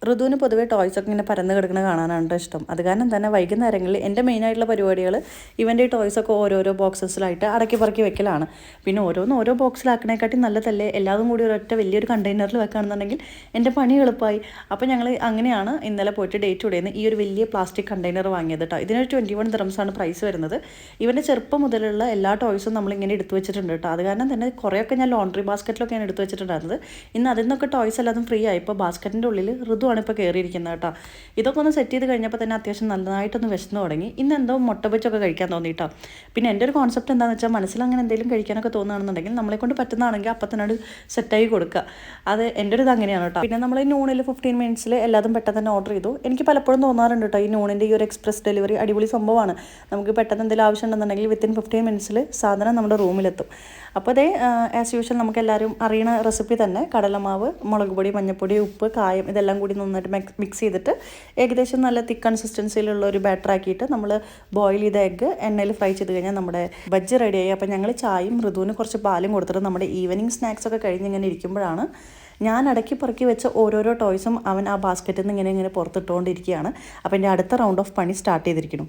ഋതുവിന് പൊതുവേ ടോയ്സൊക്കെ ഇങ്ങനെ പരന്ന് കിടക്കുന്നത് കാണാനാണ് ഇഷ്ടം. അത് കാരണം തന്നെ വൈകുന്നേരങ്ങളിൽ എൻ്റെ മെയിനായിട്ടുള്ള പരിപാടികൾ ഇവൻ്റെ ഈ ടോയ്സൊക്കെ ഓരോരോ ബോക്സസിലായിട്ട് അടക്കി പറക്കി വെക്കലാണ്. പിന്നെ ഓരോ ബോക്സിലാക്കണേക്കാട്ടി നല്ലതല്ലേ എല്ലാതും കൂടി ഒരൊറ്റ വലിയൊരു കണ്ടെയ്നറിൽ വെക്കുകയാണെന്നുണ്ടെങ്കിൽ എൻ്റെ പണി എളുപ്പമായി. അപ്പോൾ ഞങ്ങൾ അങ്ങനെയാണ് ഇന്നലെ പോയിട്ട് ഡേറ്റ് ഉടേന്ന് ഈ ഒരു വലിയ പ്ലാസ്റ്റിക് കണ്ടെയ്നർ വാങ്ങിയത് കേട്ടോ. ഇതിനൊരു 21 ദിറംസാണ് പ്രൈസ് വരുന്നത്. ഇവൻ്റെ ചെറുപ്പം മുതലുള്ള എല്ലാ ടോയ്സും നമ്മളിങ്ങനെ എടുത്തു വെച്ചിട്ടുണ്ട് കേട്ടോ. അത് കാരണം തന്നെ കുറേയൊക്കെ ഞാൻ ലോണ്ടറി ബാസ്ക്കറ്റിലൊക്കെയാണ് എടുത്തു വെച്ചിട്ടുണ്ടായിരുന്നത്. ഇന്ന് അതിൽ നിന്നൊക്കെ ടോയ്സ് എല്ലാതും ഫ്രീ ആയി. ഇപ്പോൾ ബാസ്ക്കറ്റിൻ്റെ ഉള്ളിൽ ഋതുവാണ് ഇപ്പോൾ കയറിയിരിക്കുന്നത് കേട്ടോ. ഇതൊക്കെ ഒന്ന് സെറ്റ് ചെയ്ത് കഴിഞ്ഞപ്പോൾ തന്നെ അത്യാവശ്യം നന്നായിട്ടൊന്ന് വിശന്ന് തുടങ്ങി. ഇന്ന് എന്തോ മുട്ട പൊരിച്ചൊക്കെ കഴിക്കാൻ തോന്നി കേട്ടോ. പിന്നെ എൻ്റെ ഒരു കോൺസെപ്റ്റ് എന്താണെന്ന് വെച്ചാൽ മനസ്സിൽ അങ്ങനെ എന്തെങ്കിലും കഴിക്കാനൊക്കെ തോന്നുകയാണെന്നുണ്ടെങ്കിൽ നമ്മളെക്കൊണ്ട് പറ്റുന്നതാണെങ്കിൽ അപ്പം തന്നെ സെറ്റായി കൊടുക്കുക. അത് എൻ്റെ ഒരു ഇത് അങ്ങനെയാണ് കേട്ടോ. പിന്നെ നമ്മൾ ഈ നൂണിൽ 15 മിനിറ്റ്സിൽ എല്ലാതും പെട്ടെന്ന് തന്നെ ഓർഡർ ചെയ്തു. എനിക്ക് പലപ്പോഴും തോന്നാറുണ്ട് കേട്ടോ ഈ നൂണിൻ്റെ ഈ ഒരു എക്സ്പ്രസ് ഡെലിവറി അടിപൊളി സംഭവമാണ്. നമുക്ക് പെട്ടെന്ന് എന്തെങ്കിലും ആവശ്യമുണ്ടെന്നുണ്ടെങ്കിൽ വിത്തിൻ 15 മിനിറ്റ്സിൽ സാധനം നമ്മുടെ റൂമിലെത്തും. അപ്പോൾ അതേ ആസ് യൂഷ്വൽ നമുക്ക് എല്ലാവരും അറിയണ റെസിപ്പി തന്നെ കടലമാവ്, മുളക് പൊടി, മഞ്ഞൾപ്പൊടി, ഉപ്പ്, കായം ഇതെല്ലാം കൂടി നന്നായിട്ട് മിക്സ് ചെയ്തിട്ട് ഏകദേശം നല്ല തിക്ക് കൺസിസ്റ്റൻസിയിലുള്ള ഒരു ബാറ്റർ ആക്കിയിട്ട് നമ്മൾ ബോയിൽ ചെയ്ത എഗ്ഗ് എണ്ണയിൽ ഫ്രൈ ചെയ്ത് കഴിഞ്ഞാൽ നമ്മുടെ ബജ്ജി റെഡിയായി. അപ്പോൾ ഞങ്ങൾ ചായയും ഋതുവിന് കുറച്ച് പാലും കൊടുത്തിട്ട് നമ്മുടെ ഈവനിങ് സ്നാക്സൊക്കെ കഴിഞ്ഞ് ഇങ്ങനെ ഇരിക്കുമ്പോഴാണ് ഞാൻ അടക്കി പറക്കി വെച്ച ഓരോരോ ടോയ്സും അവൻ ആ ബാസ്ക്കറ്റിൽ നിന്ന് ഇങ്ങനെ പുറത്തിട്ടുകൊണ്ടിരിക്കുകയാണ്. അപ്പോൾ എൻ്റെ അടുത്ത റൗണ്ട് ഓഫ് പണി സ്റ്റാർട്ട് ചെയ്തിരിക്കണം.